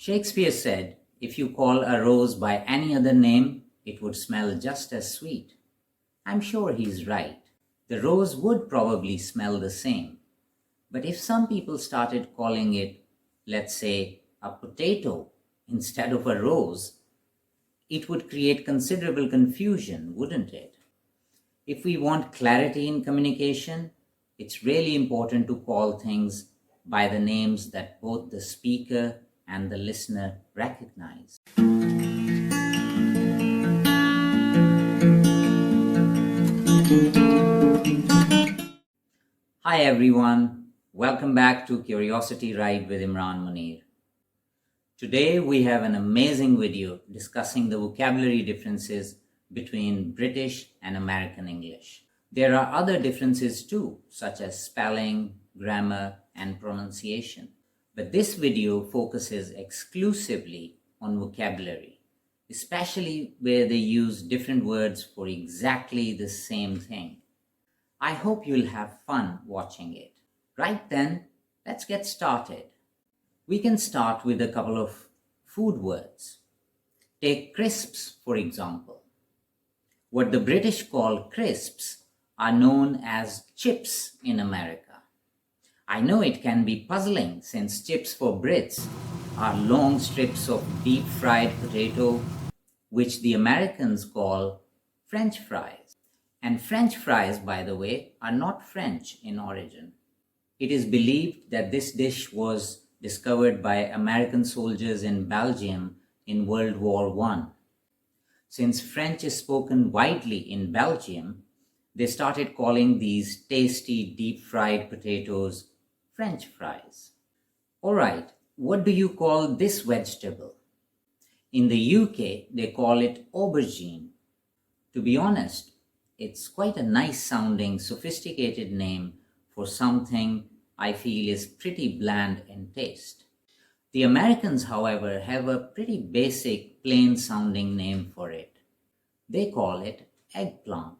Shakespeare said, if you call a rose by any other name, it would smell just as sweet. I'm sure he's right. The rose would probably smell the same. But if some people started calling it, let's say, a potato instead of a rose, it would create considerable confusion, wouldn't it? If we want clarity in communication, it's really important to call things by the names that both the speaker and the listener recognize. Hi everyone, welcome back to Curiosity Ride with Imran Munir. Today we have an amazing video discussing the vocabulary differences between British and American English. There are other differences too, such as spelling, grammar, and pronunciation. But this video focuses exclusively on vocabulary, especially where they use different words for exactly the same thing. I hope you'll have fun watching it. Right then, let's get started. We can start with a couple of food words. Take crisps, for example. What the British call crisps are known as chips in America. I know it can be puzzling since chips for Brits are long strips of deep-fried potato, which the Americans call French fries. And French fries, by the way, are not French in origin. It is believed that this dish was discovered by American soldiers in Belgium in World War I. Since French is spoken widely in Belgium, they started calling these tasty deep-fried potatoes French fries. Alright, what do you call this vegetable? In the UK, they call it aubergine. To be honest, it's quite a nice sounding, sophisticated name for something I feel is pretty bland in taste. The Americans, however, have a pretty basic, plain sounding name for it. They call it eggplant.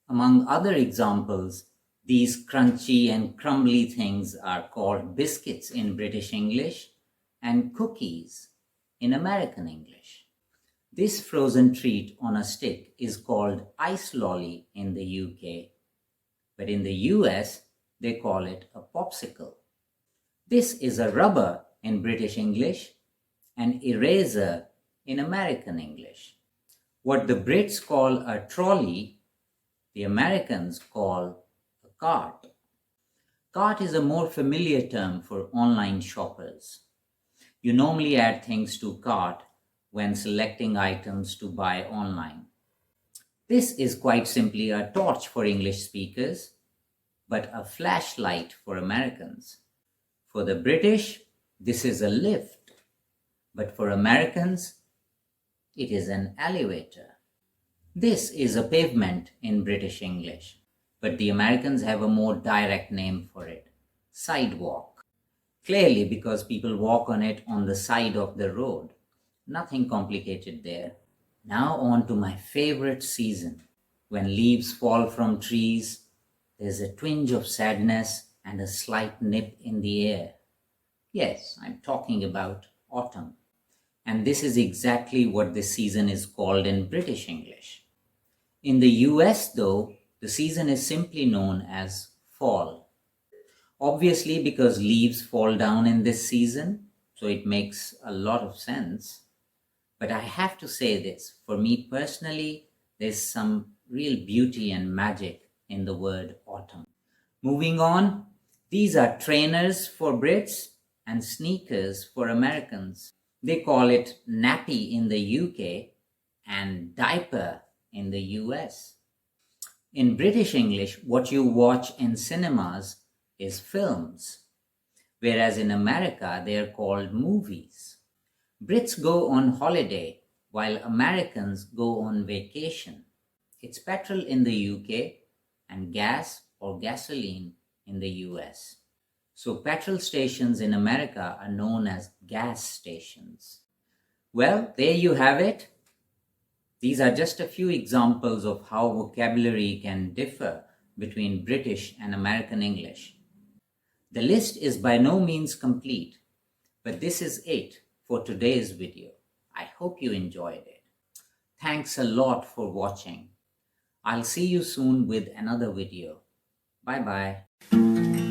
Among other examples, these crunchy and crumbly things are called biscuits in British English and cookies in American English. This frozen treat on a stick is called ice lolly in the UK, but in the US, they call it a popsicle. This is a rubber in British English and eraser in American English. What the Brits call a trolley, the Americans call a cart. Cart is a more familiar term for online shoppers. You normally add things to cart when selecting items to buy online. This is quite simply a torch for English speakers, but a flashlight for Americans. For the British, this is a lift, but for Americans, it is an elevator. This is a pavement in British English, but the Americans have a more direct name for it, sidewalk. Clearly because people walk on it on the side of the road. Nothing complicated there. Now on to my favorite season. When leaves fall from trees, there's a twinge of sadness and a slight nip in the air. Yes, I'm talking about autumn. And this is exactly what this season is called in British English. In the US, though, the season is simply known as fall. Obviously, because leaves fall down in this season, so it makes a lot of sense. But I have to say this, for me personally, there's some real beauty and magic in the word autumn. Moving on, these are trainers for Brits and sneakers for Americans. They call it nappy in the UK and diaper in the US. In British English, what you watch in cinemas is films, whereas in America, they are called movies. Brits go on holiday, while Americans go on vacation. It's petrol in the UK and gas or gasoline in the US. So petrol stations in America are known as gas stations. Well, there you have it. These are just a few examples of how vocabulary can differ between British and American English. The list is by no means complete, but this is it for today's video. I hope you enjoyed it. Thanks a lot for watching. I'll see you soon with another video. Bye bye.